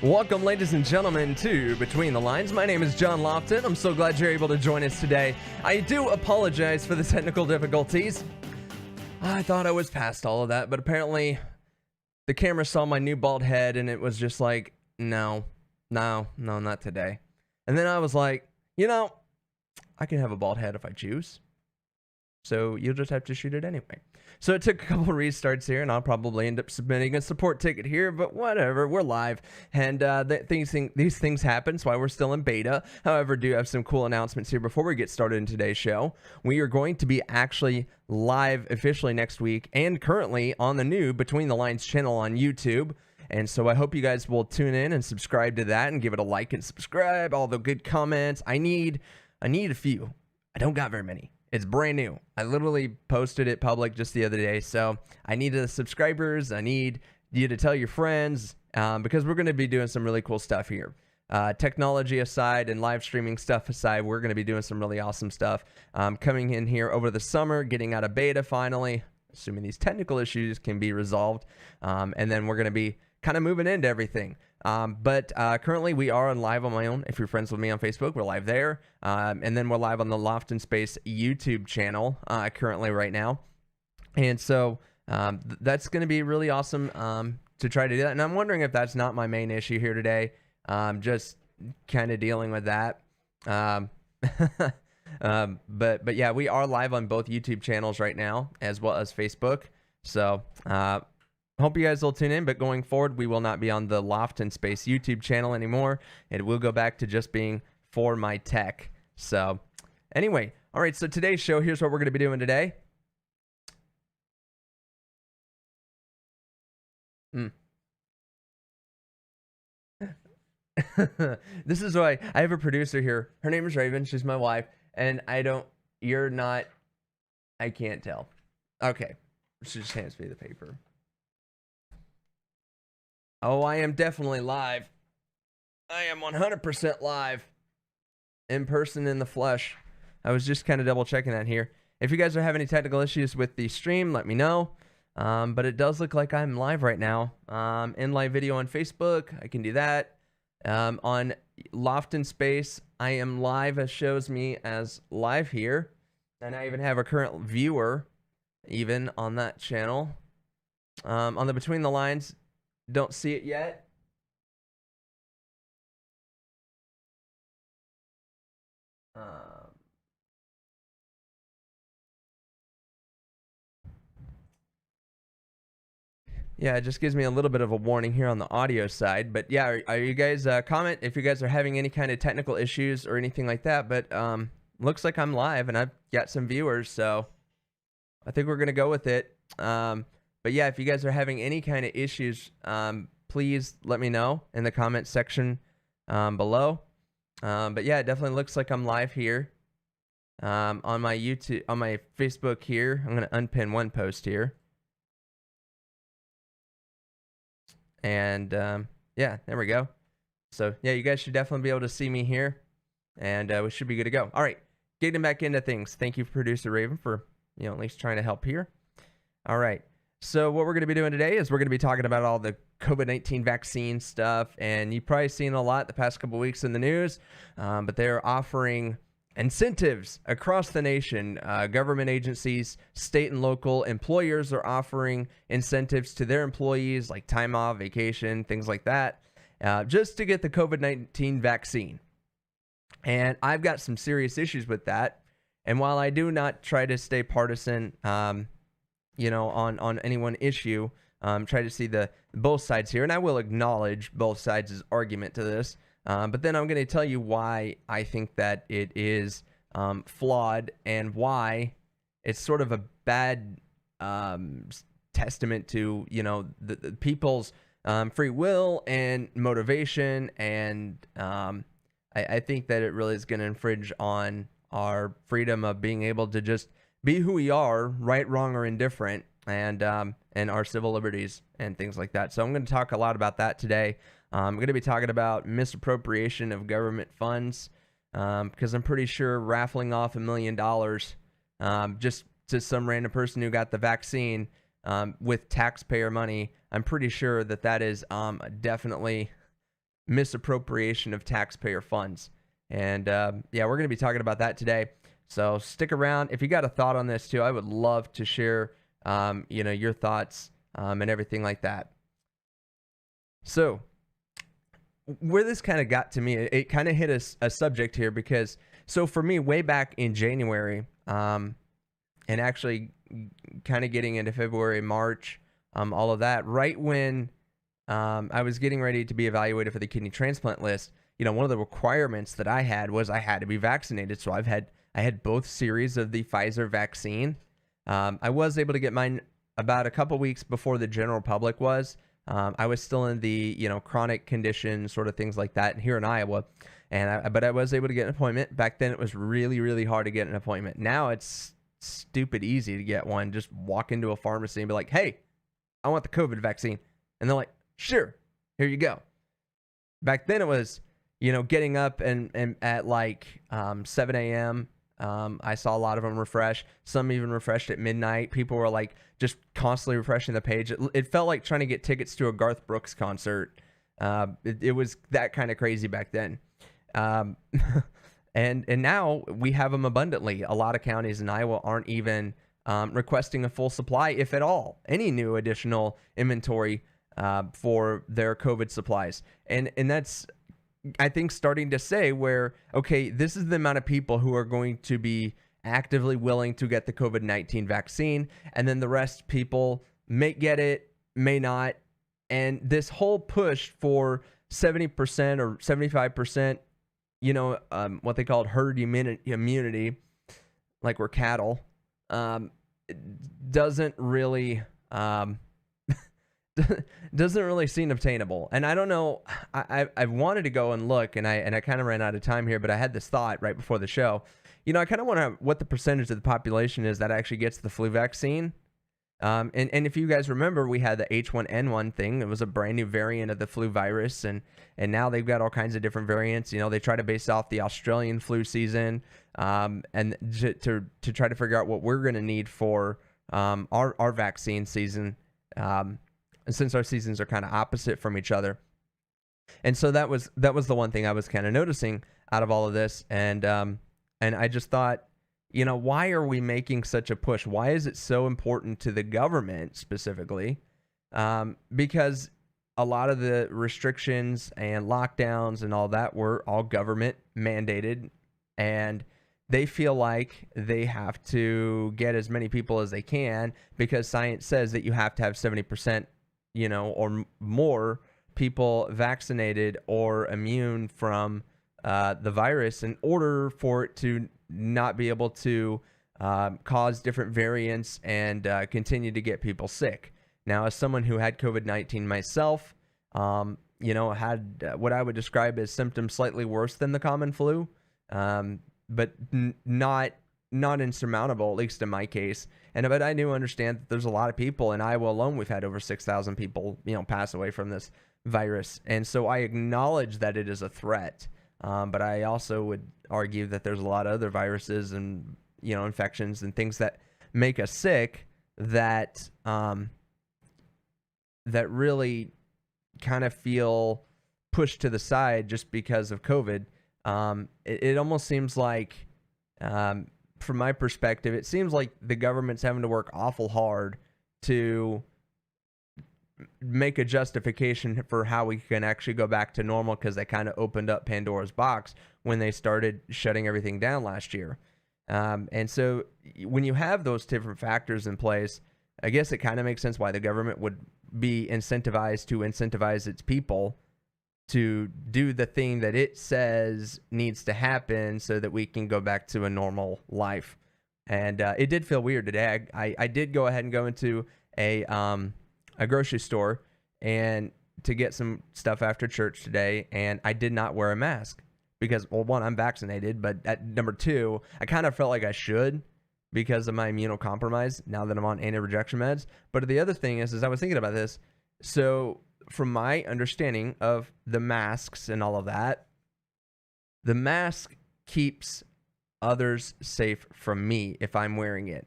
Welcome, ladies and gentlemen, to Between the Lines. My name is John Lofton. I'm so glad you're able to join us today. I do apologize for the technical difficulties. I thought I was past all of that, but apparently the camera saw my new bald head and it was just like, no, not today. And then I was like, I can have a bald head if I choose. So you'll just have to shoot it anyway. So it took a couple restarts here, and I'll probably end up submitting a support ticket here, but whatever, we're live. And these things happen, so we're still in beta. However, do have some cool announcements here before we get started in today's show. We are going to be actually live officially next week and currently on the new Between the Lines channel on YouTube. And so I hope you guys will tune in and subscribe to that and give it a like and subscribe, all the good comments. I need a few. I don't got very many. It's brand new. I literally posted it public just the other day. So I need the subscribers. I need you to tell your friends because we're going to be doing some really cool stuff here. Technology aside and live streaming stuff aside, we're going to be doing some really awesome stuff coming in here over the summer, getting out of beta finally, assuming these technical issues can be resolved. And then we're going to be kind of moving into everything. But currently we are on live on my own. If you're friends with me on Facebook, we're live there. And then we're live on the Loft in Space YouTube channel currently right now. And so that's going to be really awesome to try to do that. And I'm wondering if that's not my main issue here today. Just kind of dealing with that. But yeah, we are live on both YouTube channels right now as well as Facebook. So hope you guys will tune in, but going forward, we will not be on the Loft in Space YouTube channel anymore. It will go back to just being for my tech. So anyway, all right, so today's show, here's what we're going to be doing today. This is why I have a producer here. Her name is Raven. She's my wife. And I can't tell. Okay. She just hands me the paper. Oh, I am definitely live. I am 100% live. In person, in the flesh. I was just kind of double checking that here. If you guys are having any technical issues with the stream, let me know. But it does look like I'm live right now. In live video on Facebook, I can do that. On Loft in Space, I am live. It shows me as live here. And I even have a current viewer even on that channel. On the Between the Lines, don't see it yet. Yeah, it just gives me a little bit of a warning here on the audio side. But yeah, are you guys comment if you guys are having any kind of technical issues or anything like that. But looks like I'm live and I've got some viewers, so I think we're gonna go with it. But yeah, if you guys are having any kind of issues, please let me know in the comment section below. But yeah, it definitely looks like I'm live here on my YouTube, on my Facebook here. I'm gonna unpin one post here. And yeah, there we go. So yeah, you guys should definitely be able to see me here, and we should be good to go. All right, getting back into things. Thank you, producer Raven, for at least trying to help here. All right. So what we're going to be doing today is we're going to be talking about all the COVID-19 vaccine stuff, and you've probably seen a lot the past couple weeks in the news, but they're offering incentives across the nation. Government agencies, state and local employers are offering incentives to their employees, like time off, vacation, things like that, just to get the COVID-19 vaccine. And I've got some serious issues with that. And while I do not try to stay partisan, on any one issue, try to see the both sides here, and I will acknowledge both sides' argument to this. But then I'm going to tell you why I think that it is flawed and why it's sort of a bad testament to the people's free will and motivation, and I think that it really is going to infringe on our freedom of being able to just be who we are, right, wrong, or indifferent, and our civil liberties and things like that. So I'm going to talk a lot about that today. I'm going to be talking about misappropriation of government funds, because I'm pretty sure raffling off $1 million just to some random person who got the vaccine with taxpayer money, I'm pretty sure that is definitely misappropriation of taxpayer funds. And yeah, we're going to be talking about that today. So stick around. If you got a thought on this too, I would love to share, your thoughts and everything like that. So where this kind of got to me, it kind of hit a subject here because, so for me, way back in January, and actually kind of getting into February, March, all of that, right when I was getting ready to be evaluated for the kidney transplant list, one of the requirements that I had was I had to be vaccinated. So I had both series of the Pfizer vaccine. I was able to get mine about a couple weeks before the general public was. I was still in the, chronic conditions, sort of things like that here in Iowa. But I was able to get an appointment. Back then it was really, really hard to get an appointment. Now it's stupid easy to get one. Just walk into a pharmacy and be like, hey, I want the COVID vaccine. And they're like, sure, here you go. Back then it was, getting up and at like 7 a.m. I saw a lot of them refresh. Some even refreshed at midnight. People were like just constantly refreshing the page. It felt like trying to get tickets to a Garth Brooks concert. It was that kind of crazy back then. And now we have them abundantly. A lot of counties in Iowa aren't even requesting a full supply, if at all, any new additional inventory for their COVID supplies. And that's, I think, starting to say where, okay, this is the amount of people who are going to be actively willing to get the COVID-19 vaccine. And then the rest people may get it, may not. And this whole push for 70% or 75%, what they call herd immunity, like we're cattle, doesn't really seem obtainable. And I don't know, I wanted to go and look, and I kind of ran out of time here, but I had this thought right before the show. I kind of want to what the percentage of the population is that actually gets the flu vaccine. And if you guys remember, we had the H1N1 thing. It was a brand new variant of the flu virus, and now they've got all kinds of different variants. They try to base off the Australian flu season, and to try to figure out what we're going to need for our vaccine season. And since our seasons are kind of opposite from each other. And so that was the one thing I was kind of noticing out of all of this. And I just thought, why are we making such a push? Why is it so important to the government specifically? Because a lot of the restrictions and lockdowns and all that were all government mandated, and they feel like they have to get as many people as they can because science says that you have to have 70%, or more people vaccinated or immune from the virus in order for it to not be able to cause different variants and continue to get people sick. Now, as someone who had COVID-19 myself, had what I would describe as symptoms slightly worse than the common flu, but not insurmountable, at least in my case. But I do understand that there's a lot of people in Iowa alone. We've had over 6,000 people, pass away from this virus. And so I acknowledge that it is a threat. But I also would argue that there's a lot of other viruses and, infections and things that make us sick that, that really kind of feel pushed to the side just because of COVID. It almost seems like, from my perspective, it seems like the government's having to work awful hard to make a justification for how we can actually go back to normal because they kind of opened up Pandora's box when they started shutting everything down last year. And so when you have those different factors in place, I guess it kind of makes sense why the government would be incentivized to incentivize its people to do the thing that it says needs to happen so that we can go back to a normal life. And it did feel weird today. I did go ahead and go into a grocery store and to get some stuff after church today, and I did not wear a mask because, well, one, I'm vaccinated, but at number two, I kind of felt like I should because of my immunocompromise now that I'm on anti-rejection meds. But the other thing is I was thinking about this. So from my understanding of the masks and all of that, the mask keeps others safe from me if I'm wearing it,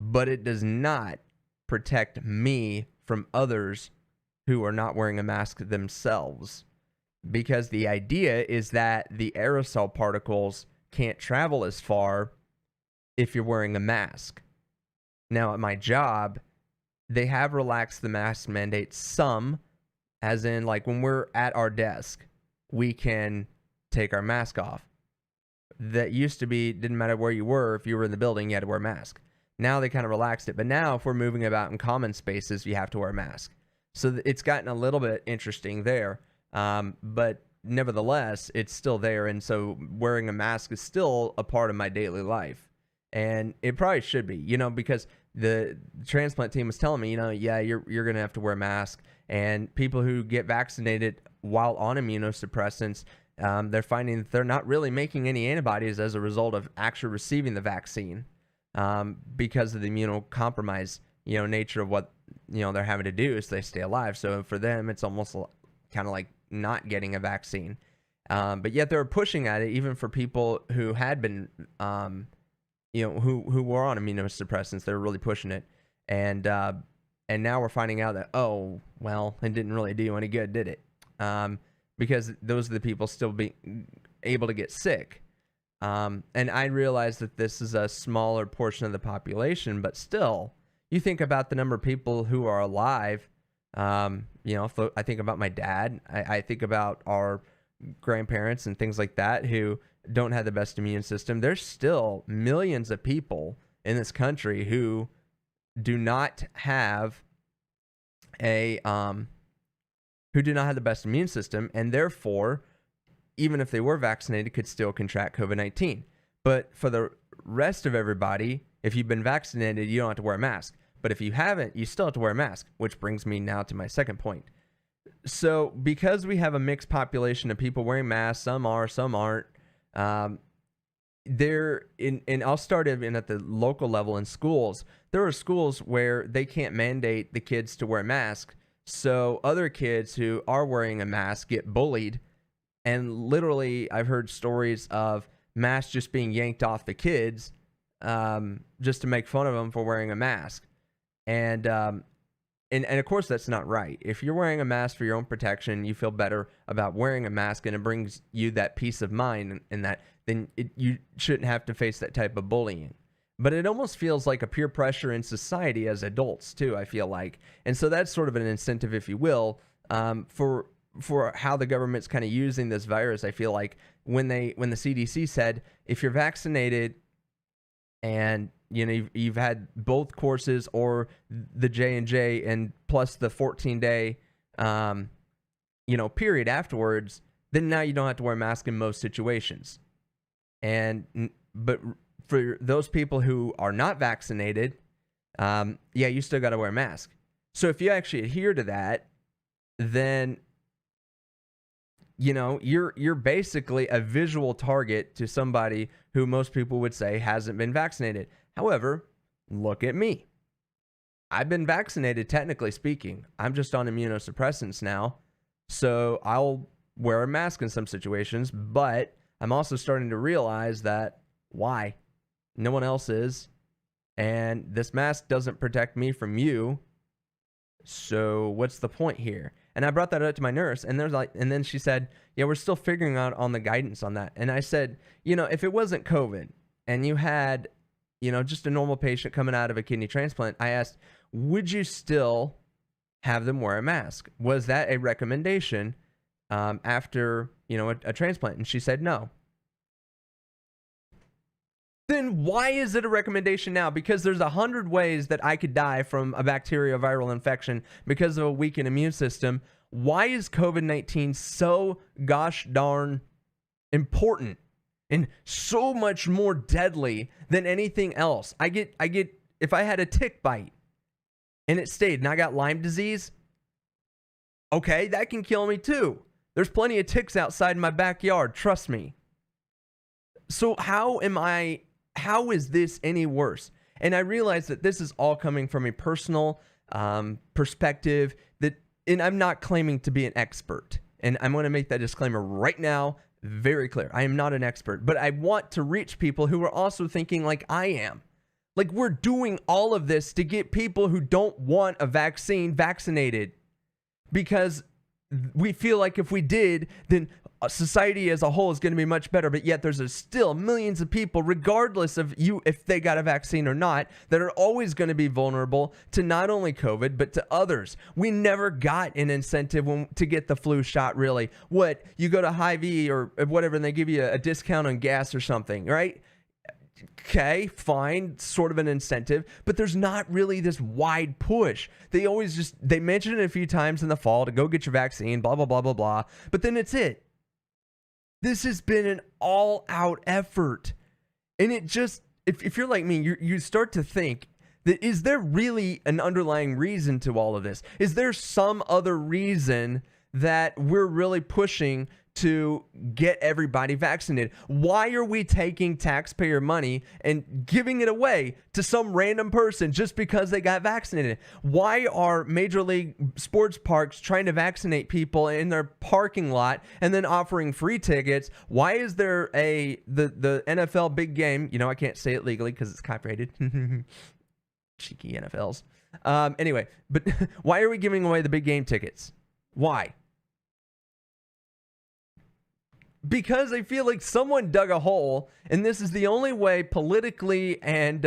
but it does not protect me from others who are not wearing a mask themselves. because the idea is that the aerosol particles can't travel as far if you're wearing a mask. Now, at my job, they have relaxed the mask mandate some, as in, like, when we're at our desk, we can take our mask off. That used to be, didn't matter where you were, if you were in the building, you had to wear a mask. Now they kind of relaxed it, but now if we're moving about in common spaces, you have to wear a mask. So it's gotten a little bit interesting there, but nevertheless, it's still there, and so wearing a mask is still a part of my daily life. And it probably should be, because the transplant team was telling me, yeah, you're going to have to wear a mask. And people who get vaccinated while on immunosuppressants, they're finding that they're not really making any antibodies as a result of actually receiving the vaccine, because of the immunocompromised, nature of what, they're having to do is they stay alive. So for them, it's almost kind of like not getting a vaccine. But yet they're pushing at it, even for people who had been, who were on immunosuppressants. They're really pushing it. And now we're finding out that, oh, well, it didn't really do any good, did it? Because those are the people still being able to get sick. And I realize that this is a smaller portion of the population, but still, you think about the number of people who are alive. I think about my dad. I think about our grandparents and things like that who don't have the best immune system. There's still millions of people in this country who do not have the best immune system, and therefore, even if they were vaccinated, could still contract COVID-19. But for the rest of everybody, if you've been vaccinated, you don't have to wear a mask. But if you haven't, you still have to wear a mask, which brings me now to my second point. So because we have a mixed population of people wearing masks, some are, some aren't, and I'll start even at the local level in schools. There are schools where they can't mandate the kids to wear a mask. So other kids who are wearing a mask get bullied. And literally, I've heard stories of masks just being yanked off the kids, just to make fun of them for wearing a mask. And of course, that's not right. If you're wearing a mask for your own protection, you feel better about wearing a mask, and it brings you that peace of mind, and that then you shouldn't have to face that type of bullying. But it almost feels like a peer pressure in society as adults too, I feel like. And so that's sort of an incentive, if you will, for how the government's kind of using this virus. I feel like when the CDC said, if you're vaccinated and you've had both courses or the J&J and plus the 14-day period afterwards, then now you don't have to wear a mask in most situations. But for those people who are not vaccinated, you still got to wear a mask. So if you actually adhere to that, then you're basically a visual target to somebody who most people would say hasn't been vaccinated. However, look at me. I've been vaccinated, technically speaking. I'm just on immunosuppressants now, so I'll wear a mask in some situations, but I'm also starting to realize that why? No one else is, and this mask doesn't protect me from you, so what's the point here? And I brought that up to my nurse, and then she said, yeah, we're still figuring out on the guidance on that. And I said, if it wasn't COVID and you had, just a normal patient coming out of a kidney transplant, I asked, would you still have them wear a mask? Was that a recommendation after, a transplant? And she said no. Then why is it a recommendation now? Because there's 100 ways that I could die from a bacterioviral infection because of a weakened immune system. Why is COVID-19 so gosh darn important and so much more deadly than anything else? I get if I had a tick bite and it stayed and I got Lyme disease, okay, that can kill me too. There's plenty of ticks outside my backyard, trust me. So how is this any worse? And I realize that this is all coming from a personal perspective, and I'm not claiming to be an expert. And I'm going to make that disclaimer right now very clear. I am not an expert, but I want to reach people who are also thinking like I am. Like, we're doing all of this to get people who don't want a vaccine vaccinated because we feel like if we did, then society as a whole is going to be much better. But yet there's still millions of people, regardless of if they got a vaccine or not, that are always going to be vulnerable to not only COVID, but to others. We never got an incentive to get the flu shot, really. What, you go to Hy-Vee or whatever, and they give you a discount on gas or something, right? Okay, fine, sort of an incentive, but there's not really this wide push. They mention it a few times in the fall to go get your vaccine, blah, blah, blah, blah, blah, but then it's it. This has been an all-out effort. And it just, if you're like me, you start to think that, is there really an underlying reason to all of this? Is there some other reason that we're really pushing to get everybody vaccinated? Why are we taking taxpayer money and giving it away to some random person just because they got vaccinated? Why are Major League sports parks trying to vaccinate people in their parking lot and then offering free tickets? Why is there the NFL big game? You know, I can't say it legally because it's copyrighted. Cheeky NFLs. Anyway, but why are we giving away the big game tickets? Why? Because I feel like someone dug a hole, and this is the only way politically and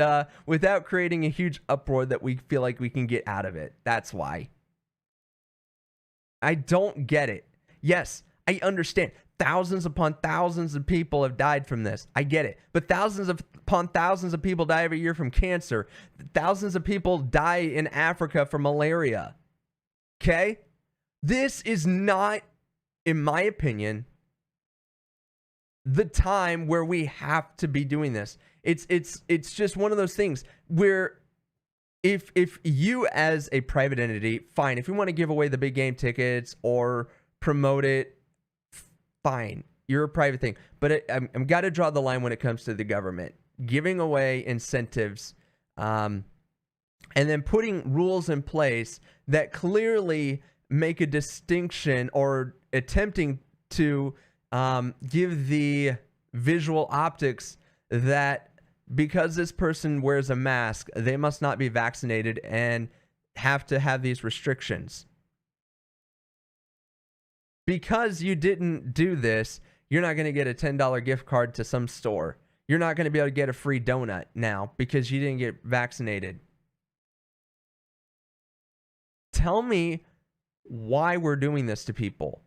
without creating a huge uproar that we feel like we can get out of it. That's why. I don't get it. Yes, I understand. Thousands upon thousands of people have died from this. I get it. But thousands upon thousands of people die every year from cancer. Thousands of people die in Africa from malaria. Okay? This is not, in my opinion, the time where we have to be doing this. It's just one of those things where if you as a private entity, fine, if you want to give away the big game tickets or promote it, fine, you're a private thing. But I'm got to draw the line when it comes to the government giving away incentives, and then putting rules in place that clearly make a distinction or attempting to give the visual optics that because this person wears a mask, they must not be vaccinated and have to have these restrictions. Because you didn't do this, you're not going to get a $10 gift card to some store. You're not going to be able to get a free donut now because you didn't get vaccinated. Tell me why we're doing this to people.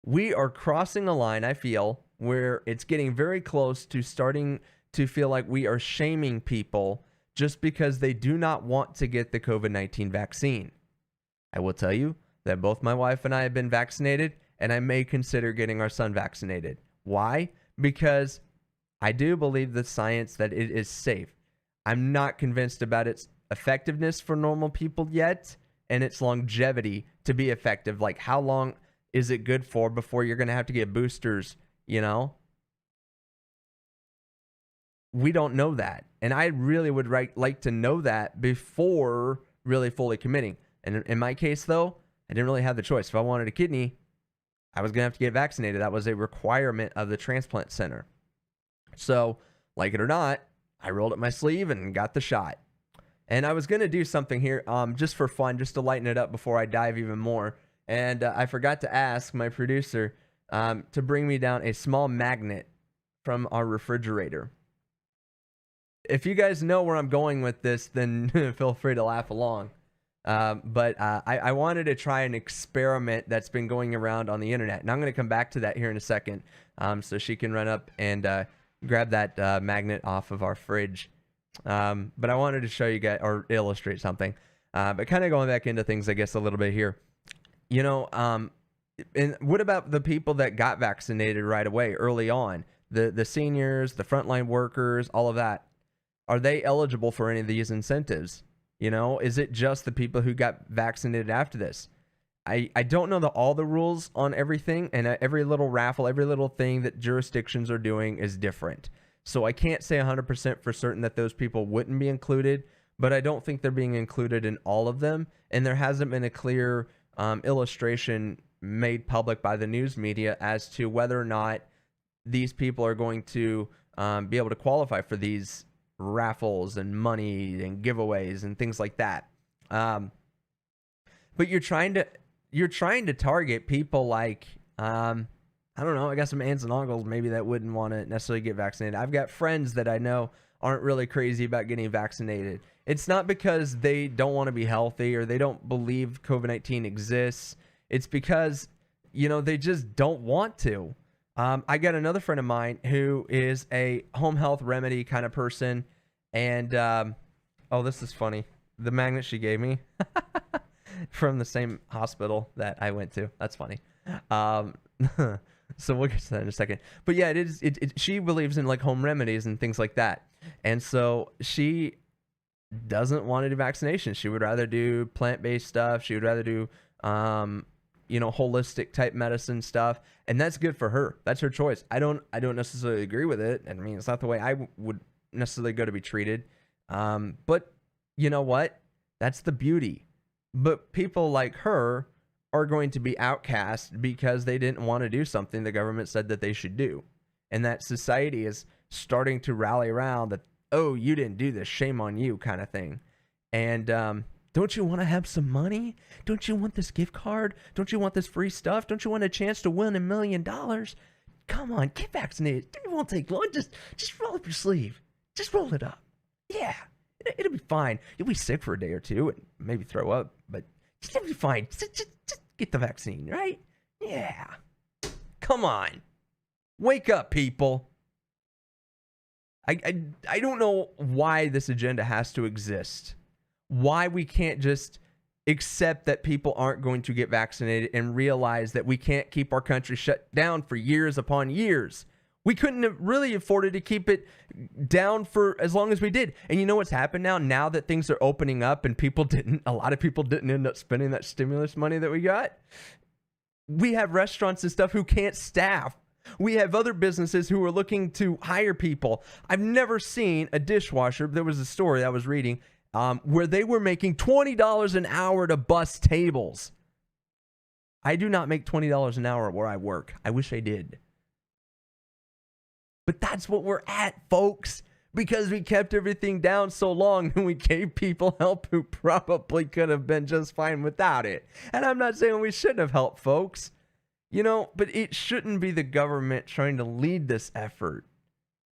We are crossing a line, I feel, where it's getting very close to starting to feel like we are shaming people just because they do not want to get the COVID-19 vaccine. I will tell you that both my wife and I have been vaccinated, and I may consider getting our son vaccinated. Why? Because I do believe the science that it is safe. I'm not convinced about its effectiveness for normal people yet, and its longevity to be effective. Like, how long is it good for before you're going to have to get boosters, you know? We don't know that. And I really would like to know that before really fully committing. And in my case, though, I didn't really have the choice. If I wanted a kidney, I was going to have to get vaccinated. That was a requirement of the transplant center. So, like it or not, I rolled up my sleeve and got the shot. And I was going to do something here just for fun, just to lighten it up before I dive even more. And I forgot to ask my producer to bring me down a small magnet from our refrigerator. If you guys know where I'm going with this, then feel free to laugh along. But I wanted to try an experiment that's been going around on the internet. And I'm going to come back to that here in a second so she can run up and grab that magnet off of our fridge. But I wanted to show you guys, or illustrate something. But kind of going back into things, I guess, a little bit here. You know, and what about the people that got vaccinated right away, early on? The seniors, the frontline workers, all of that. Are they eligible for any of these incentives? You know, is it just the people who got vaccinated after this? I don't know all the rules on everything, and every little raffle, every little thing that jurisdictions are doing is different. So I can't say 100% for certain that those people wouldn't be included, but I don't think they're being included in all of them, and there hasn't been a clear illustration made public by the news media as to whether or not these people are going to be able to qualify for these raffles and money and giveaways and things like that. But you're trying to you're trying to target people like, I don't know, I got some aunts and uncles maybe that wouldn't want to necessarily get vaccinated. I've got friends that I know aren't really crazy about getting vaccinated. It's not because they don't want to be healthy or they don't believe COVID-19 exists. It's because, they just don't want to. I got another friend of mine who is a home health remedy kind of person. And, oh, this is funny. The magnet she gave me from the same hospital that I went to. That's funny. So we'll get to that in a second. But yeah, she believes in like home remedies and things like that. And so she doesn't want to do vaccination. She would rather do plant-based stuff. She would rather do, holistic type medicine stuff. And that's good for her. That's her choice. I don't necessarily agree with it. I mean, it's not the way I would necessarily go to be treated. But you know what? That's the beauty. But people like her are going to be outcast because they didn't want to do something the government said that they should do. And that society is starting to rally around that, oh, you didn't do this, shame on you kind of thing. And don't you want to have some money? Don't you want this gift card? Don't you want this free stuff? Don't you want a chance to win $1 million? Come on, get vaccinated. It won't take long. Just roll up your sleeve. Just roll it up. Yeah, it'll be fine. You'll be sick for a day or two and maybe throw up, but it'll be fine. Just get the vaccine, right? Yeah. Come on. Wake up, people. I don't know why this agenda has to exist. Why we can't just accept that people aren't going to get vaccinated and realize that we can't keep our country shut down for years upon years. We couldn't have really afforded to keep it down for as long as we did. And you know what's happened now? Now that things are opening up and a lot of people didn't end up spending that stimulus money that we got. We have restaurants and stuff who can't staff. We have other businesses who are looking to hire people. I've never seen a dishwasher. There was a story I was reading where they were making $20 an hour to bus tables. I do not make $20 an hour where I work. I wish I did. But that's what we're at, folks, because we kept everything down so long and we gave people help who probably could have been just fine without it. And I'm not saying we shouldn't have helped folks, but it shouldn't be the government trying to lead this effort.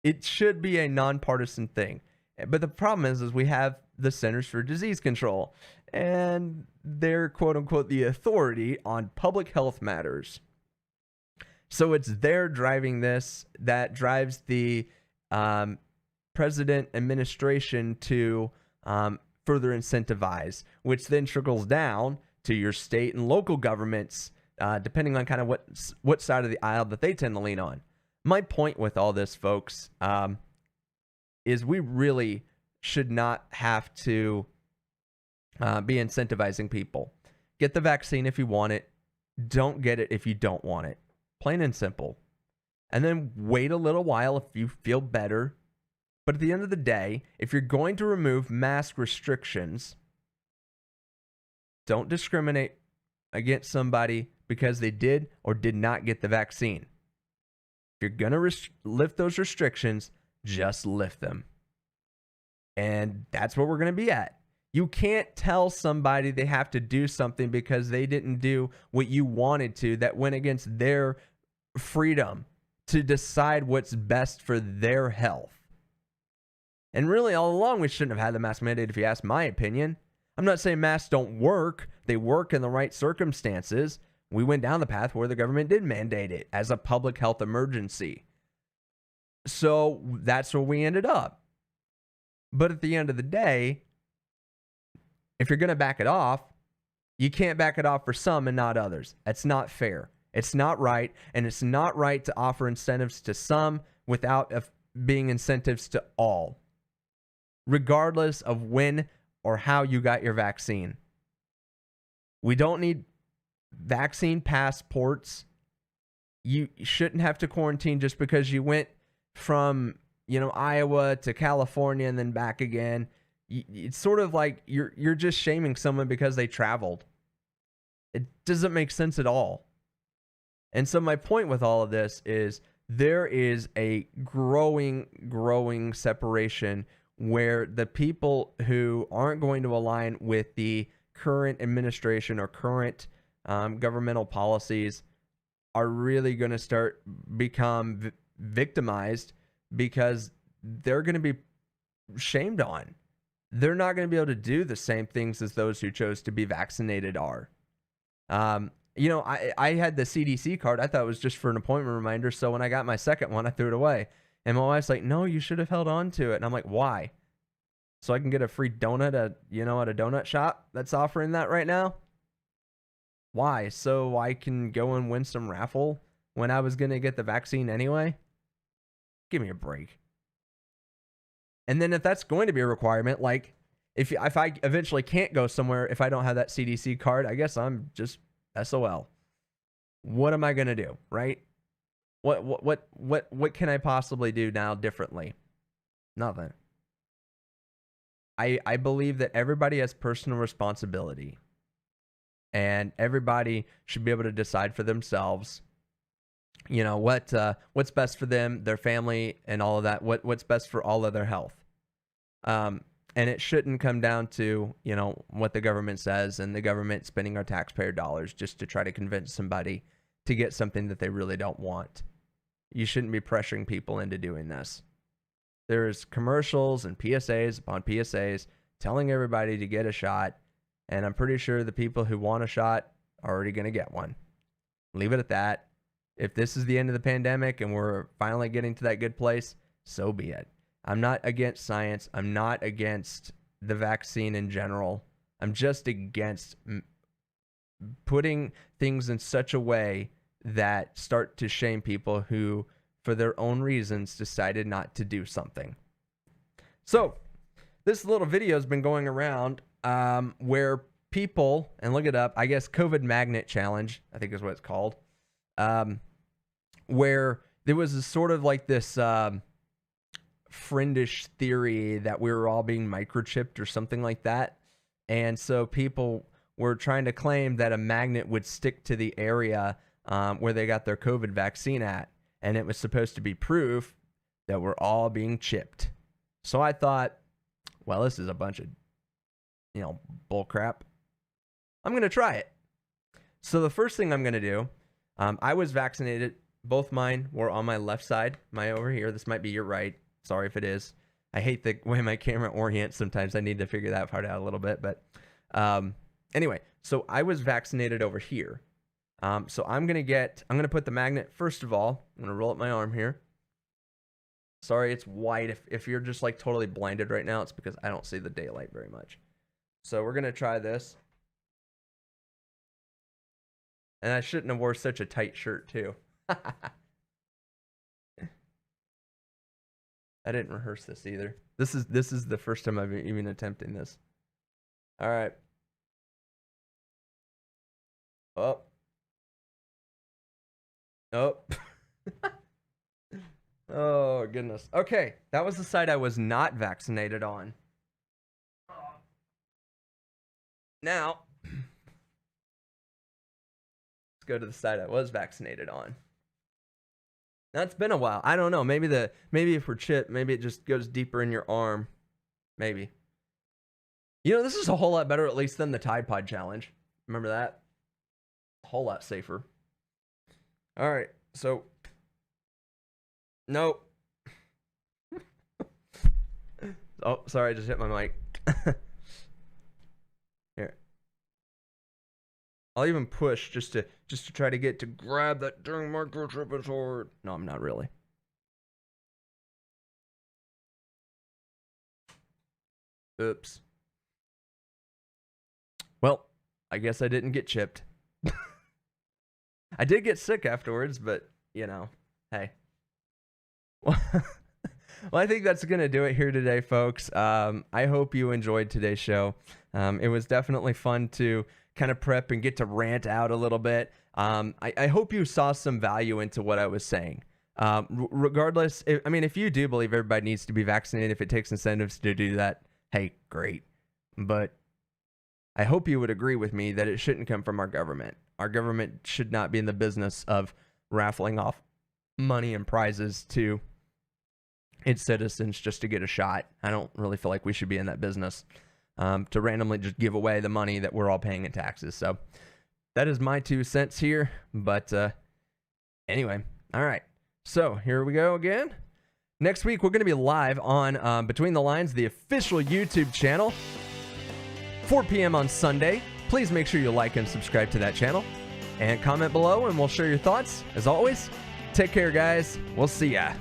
It should be a nonpartisan thing. But the problem is we have the Centers for Disease Control, and they're, quote unquote, the authority on public health matters. So it's their driving this that drives the president administration to further incentivize, which then trickles down to your state and local governments, depending on kind of what side of the aisle that they tend to lean on. My point with all this, folks, is we really should not have to be incentivizing people. Get the vaccine if you want it. Don't get it if you don't want it. Plain and simple. And then wait a little while if you feel better. But at the end of the day, if you're going to remove mask restrictions, don't discriminate against somebody because they did or did not get the vaccine. If you're going to lift those restrictions, just lift them. And that's what we're going to be at. You can't tell somebody they have to do something because they didn't do what you wanted to, that went against their freedom to decide what's best for their health. And really, all along, we shouldn't have had the mask mandate, if you ask my opinion. I'm not saying masks don't work. They work in the right circumstances. We went down the path where the government did mandate it as a public health emergency. So that's where we ended up. But at the end of the day, if you're going to back it off, you can't back it off for some and not others. That's not fair. It's not right. And it's not right to offer incentives to some without being incentives to all, regardless of when or how you got your vaccine. We don't need vaccine passports. You shouldn't have to quarantine just because you went from, Iowa to California and then back again. It's sort of like you're just shaming someone because they traveled. It doesn't make sense at all. And so my point with all of this is there is a growing separation where the people who aren't going to align with the current administration or current governmental policies are really going to start become victimized because they're going to be shamed on. They're not going to be able to do the same things as those who chose to be vaccinated are. You know, I had the CDC card. I thought it was just for an appointment reminder. So when I got my second one, I threw it away. And my wife's like, no, you should have held on to it. And I'm like, why? So I can get a free donut at a donut shop that's offering that right now? Why? So I can go and win some raffle when I was going to get the vaccine anyway? Give me a break. And then if that's going to be a requirement, like if I eventually can't go somewhere if I don't have that CDC card, I guess I'm just SOL. What am I going to do, right? What can I possibly do now differently? Nothing. I believe that everybody has personal responsibility. And everybody should be able to decide for themselves, you know, what's best for them, their family, and all of that. What's best for all of their health. And it shouldn't come down to, you know, what the government says and the government spending our taxpayer dollars just to try to convince somebody to get something that they really don't want. You shouldn't be pressuring people into doing this. There's commercials and PSAs upon PSAs telling everybody to get a shot. And I'm pretty sure the people who want a shot are already going to get one. Leave it at that. If this is the end of the pandemic and we're finally getting to that good place, so be it. I'm not against science. I'm not against the vaccine in general. I'm just against putting things in such a way that start to shame people who, for their own reasons, decided not to do something. So, this little video has been going around where people, and look it up, I guess COVID Magnet Challenge, I think is what it's called, where there was a sort of like this friendish theory that we were all being microchipped or something like that. And so people were trying to claim that a magnet would stick to the area where they got their COVID vaccine at. And it was supposed to be proof that we're all being chipped. So I thought, well, this is a bunch of, you know, bull crap. I'm going to try it. So the first thing I'm going to do, I was vaccinated. Both mine were on my left side. My over here. This might be your right. Sorry if it is. I hate the way my camera orients sometimes. I need to figure that part out a little bit. But anyway, so I was vaccinated over here. So I'm going to put the magnet, first of all, I'm going to roll up my arm here. Sorry, it's white. If you're just like totally blinded right now, it's because I don't see the daylight very much. So we're going to try this. And I shouldn't have wore such a tight shirt too. I didn't rehearse this either. This is the first time I've even attempting this. All right. Oh. Oh. Oh, goodness. Okay, that was the side I was not vaccinated on. Now, let's go to the side I was vaccinated on. Now, it's been a while. I don't know. Maybe if we're chipped, maybe it just goes deeper in your arm. Maybe. You know, this is a whole lot better, at least, than the Tide Pod Challenge. Remember that? A whole lot safer. All right, so... Nope. Oh, sorry, I just hit my mic. Here. I'll even push just to try to get to grab that dang microchip is hard. No, I'm not really. Oops. Well, I guess I didn't get chipped. I did get sick afterwards, but, you know, hey. Well, I think that's going to do it here today, folks. I hope you enjoyed today's show. It was definitely fun to kind of prep and get to rant out a little bit. I hope you saw some value into what I was saying. Regardless, if you do believe everybody needs to be vaccinated, if it takes incentives to do that, hey, great. But I hope you would agree with me that it shouldn't come from our government. Our government should not be in the business of raffling off money and prizes to its citizens just to get a shot. I don't really feel like we should be in that business to randomly just give away the money that we're all paying in taxes. So that is my 2 cents here. But anyway, all right. So here we go again. Next week, we're going to be live on Between the Lines, the official YouTube channel, 4 p.m. on Sunday. Please make sure you like and subscribe to that channel. And comment below, and we'll share your thoughts. As always, take care, guys. We'll see ya.